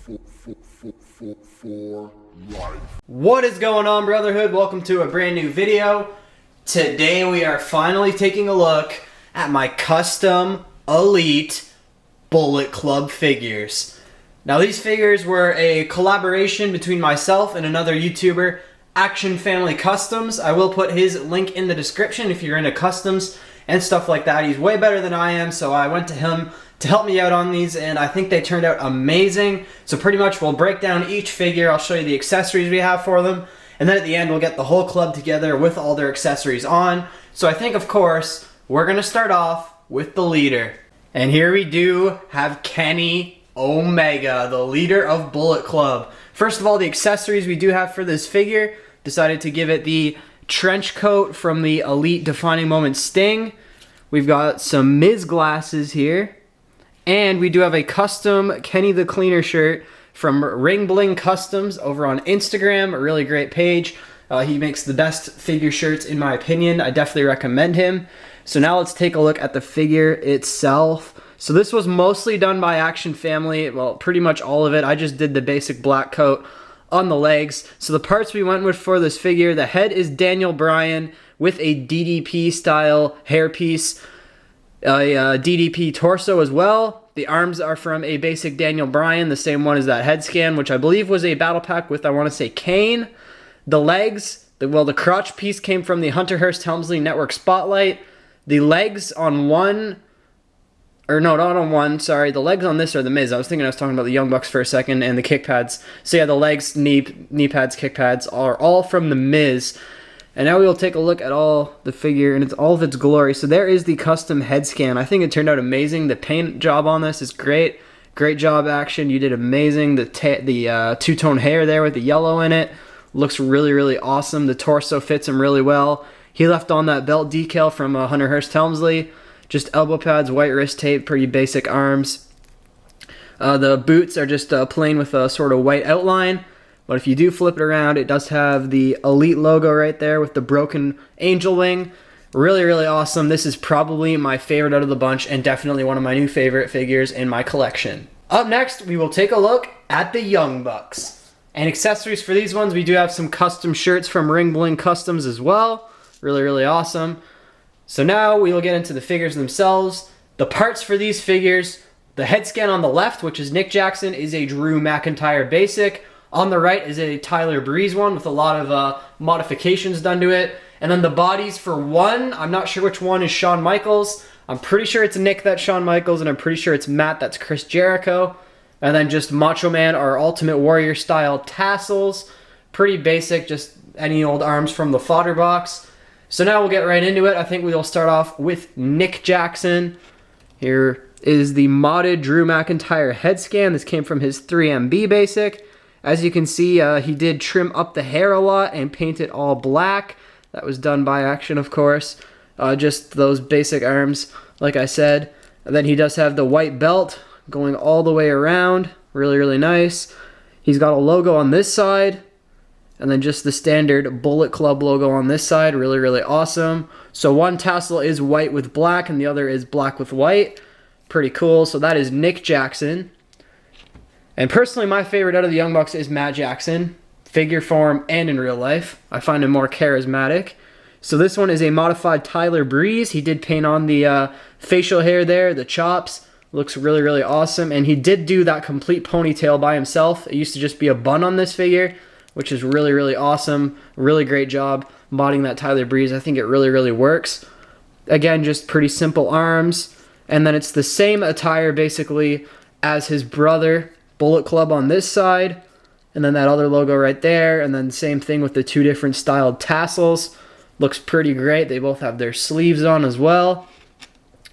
for life. What is going on, Brotherhood? Welcome to a brand new video. Today we are finally taking a look at my custom Elite Bullet Club figures. Now these figures were a collaboration between myself and another YouTuber, Action Family Customs. I will put his link in the description if you're into customs and stuff like that. He's way better than I am, so I went to him to help me out on these, and I think they turned out amazing. So pretty much we'll break down each figure. I'll show you the accessories we have for them, and then at the end we'll get the whole club together with all their accessories on. So I think, of course, we're going to start off with the leader. And here we do have Kenny Omega, the leader of Bullet Club. First of all, the accessories we do have for this figure, decided to give it the trench coat from the Elite Defining Moment Sting. We've got some Miz glasses here. And we do have a custom Kenny the Cleaner shirt from Ring Bling Customs over on Instagram. A really great page. He makes the best figure shirts in my opinion. I definitely recommend him. So now let's take a look at the figure itself. So this was mostly done by Action Family. Well, pretty much all of it. I just did the basic black coat on the legs. So the parts we went with for this figure, the head is Daniel Bryan with a DDP style hairpiece. A DDP torso as well. The arms are from a basic Daniel Bryan, the same one as that head scan, which I believe was a battle pack with, I want to say, Kane. The legs, the crotch piece came from the Hunter Hearst Helmsley Network Spotlight. The legs on one, or no, not on one, sorry. The legs on this are the Miz. I was thinking I was talking about the Young Bucks for a second, and the kick pads. So yeah, the legs, knee pads, kick pads are all from the Miz. And now we will take a look at all the figure and it's all of its glory. So there is the custom head scan. I think it turned out amazing. The paint job on this is great. Great job, Action. You did amazing. The two-tone hair there with the yellow in it looks really, really awesome. The torso fits him really well. He left on that belt decal from Hunter Hearst Helmsley. Just elbow pads, white wrist tape, pretty basic arms. The boots are just plain with a sort of white outline. But if you do flip it around, it does have the Elite logo right there with the broken angel wing. Really, really awesome. This is probably my favorite out of the bunch and definitely one of my new favorite figures in my collection. Up next, we will take a look at the Young Bucks. And accessories for these ones, we do have some custom shirts from Ring Bling Customs as well. Really, really awesome. So now we will get into the figures themselves. The parts for these figures, the head scan on the left, which is Nick Jackson, is a Drew McIntyre basic. On the right is a Tyler Breeze one with a lot of modifications done to it. And then the bodies for one, I'm not sure which one is Shawn Michaels. I'm pretty sure it's Nick that's Shawn Michaels, and I'm pretty sure it's Matt that's Chris Jericho. And then just Macho Man or Ultimate Warrior style tassels. Pretty basic, just any old arms from the fodder box. So now we'll get right into it. I think we will start off with Nick Jackson. Here is the modded Drew McIntyre head scan. This came from his 3MB basic. As you can see, he did trim up the hair a lot and paint it all black. That was done by Action, of course. Just those basic arms, like I said. And then he does have the white belt going all the way around. Really, really nice. He's got a logo on this side. And then just the standard Bullet Club logo on this side. Really, really awesome. So one tassel is white with black and the other is black with white. Pretty cool. So that is Nick Jackson. And personally, my favorite out of the Young Bucks is Matt Jackson, figure form and in real life. I find him more charismatic. So this one is a modified Tyler Breeze. He did paint on the facial hair there, the chops. Looks really, really awesome. And he did do that complete ponytail by himself. It used to just be a bun on this figure, which is really, really awesome. Really great job modding that Tyler Breeze. I think it really, really works. Again, just pretty simple arms. And then it's the same attire basically as his brother, Bullet Club on this side, and then that other logo right there, and then same thing with the two different styled tassels. Looks pretty great. They both have their sleeves on as well.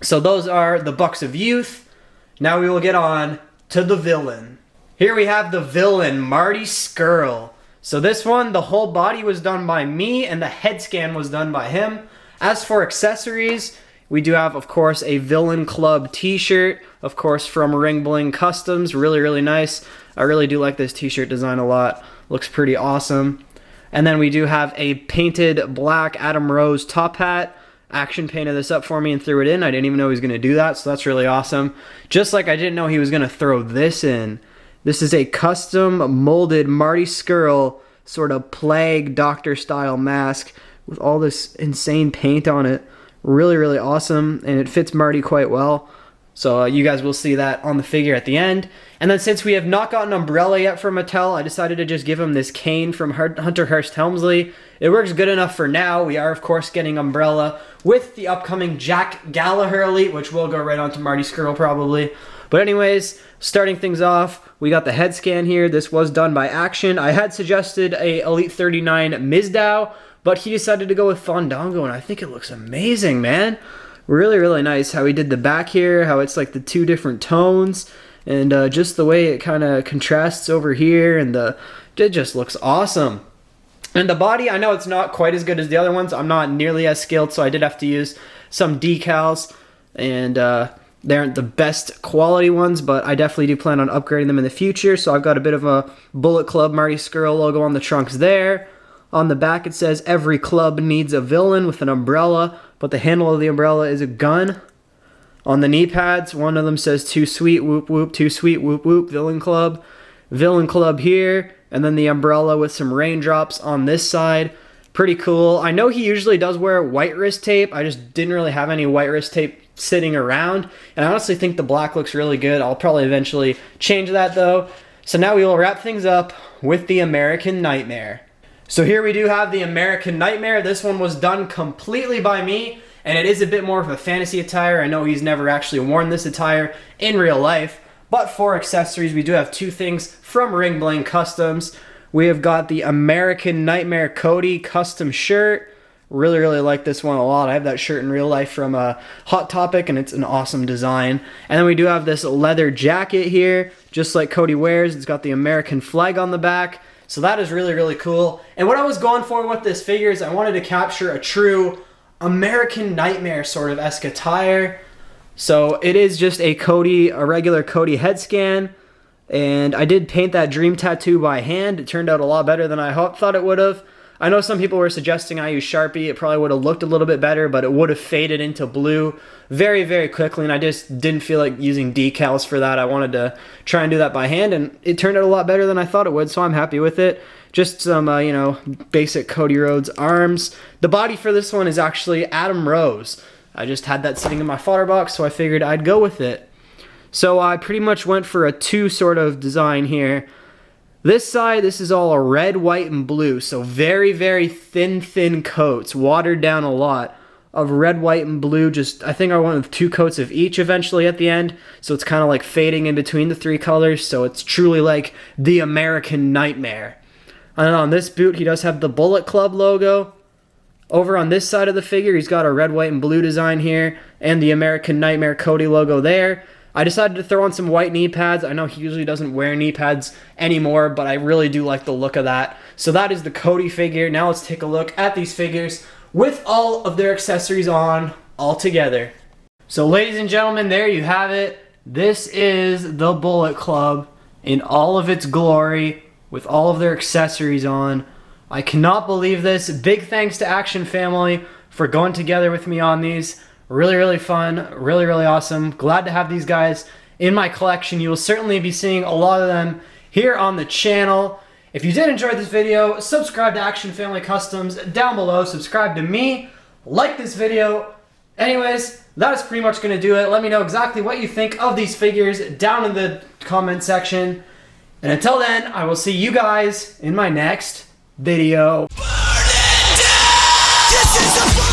So those are the Bucks of Youth. Now we will get on to the villain. Here we have the villain, Marty Scurll. So this one, the whole body was done by me, and the head scan was done by him. As for accessories, we do have, of course, a Villain Club t-shirt, of course, from Ring Bling Customs. Really, really nice. I really do like this t-shirt design a lot. Looks pretty awesome. And then we do have a painted black Adam Rose top hat. Action painted this up for me and threw it in. I didn't even know he was going to do that, so that's really awesome. Just like I didn't know he was going to throw this in. This is a custom molded Marty Skrull sort of plague doctor style mask with all this insane paint on it. Really, really awesome, and it fits Marty quite well. So you guys will see that on the figure at the end. And then since we have not gotten Umbrella yet from Mattel, I decided to just give him this cane from Hunter Hearst Helmsley. It works good enough for now. We are, of course, getting Umbrella with the upcoming Jack Gallagher Elite, which will go right onto Marty Skrull probably. But anyways, starting things off, we got the head scan here. This was done by Action. I had suggested a Elite 39 Mizdow, but he decided to go with Fandango, and I think it looks amazing, man. Really, really nice how he did the back here, how it's like the two different tones, and just the way it kind of contrasts over here, and it just looks awesome. And the body, I know it's not quite as good as the other ones. I'm not nearly as skilled, so I did have to use some decals, and they aren't the best quality ones, but I definitely do plan on upgrading them in the future. So I've got a bit of a Bullet Club Marty Skrull logo on the trunks there. On the back it says, every club needs a villain with an umbrella, but the handle of the umbrella is a gun. On the knee pads, one of them says, too sweet, whoop whoop, too sweet, whoop whoop, villain club. Villain club here, and then the umbrella with some raindrops on this side. Pretty cool. I know he usually does wear white wrist tape. I just didn't really have any white wrist tape sitting around, and I honestly think the black looks really good. I'll probably eventually change that though. So now we will wrap things up with the American Nightmare. So here we do have the American Nightmare. This one was done completely by me, and it is a bit more of a fantasy attire. I know he's never actually worn this attire in real life, but for accessories, we do have two things from Ring Bling Customs. We have got the American Nightmare Cody custom shirt. Really, really like this one a lot. I have that shirt in real life from Hot Topic, and it's an awesome design. And then we do have this leather jacket here, just like Cody wears. It's got the American flag on the back. So that is really, really cool. And what I was going for with this figure is I wanted to capture a true American Nightmare sort of esque attire. So it is just a regular Cody head scan. And I did paint that dream tattoo by hand. It turned out a lot better than I thought it would have. I know some people were suggesting I use Sharpie. It probably would have looked a little bit better, but it would have faded into blue very, very quickly, and I just didn't feel like using decals for that. I wanted to try and do that by hand, and it turned out a lot better than I thought it would, so I'm happy with it. Just some, you know, basic Cody Rhodes arms. The body for this one is actually Adam Rose. I just had that sitting in my fodder box, so I figured I'd go with it. So I pretty much went for a two sort of design here. This side, this is all a red, white, and blue, so very, very thin coats, watered down a lot of red, white, and blue. Just, I think I went with 2 coats of each eventually at the end, so it's kind of like fading in between the 3 colors, so it's truly like the American Nightmare. And on this boot, he does have the Bullet Club logo. Over on this side of the figure, he's got a red, white, and blue design here, and the American Nightmare Cody logo there. I decided to throw on some white knee pads. I know he usually doesn't wear knee pads anymore, but I really do like the look of that. So that is the Cody figure. Now let's take a look at these figures with all of their accessories on all together. So ladies and gentlemen, there you have it. This is the Bullet Club in all of its glory with all of their accessories on. I cannot believe this. Big thanks to Action Family for going together with me on these. Really, really fun, really, really awesome. Glad to have these guys in my collection. You will certainly be seeing a lot of them here on the channel. If you did enjoy this video, subscribe to Action Family Customs down below. Subscribe to me, like this video. Anyways, that is pretty much going to do it. Let me know exactly what you think of these figures down in the comment section. And until then, I will see you guys in my next video. Burn it down! This is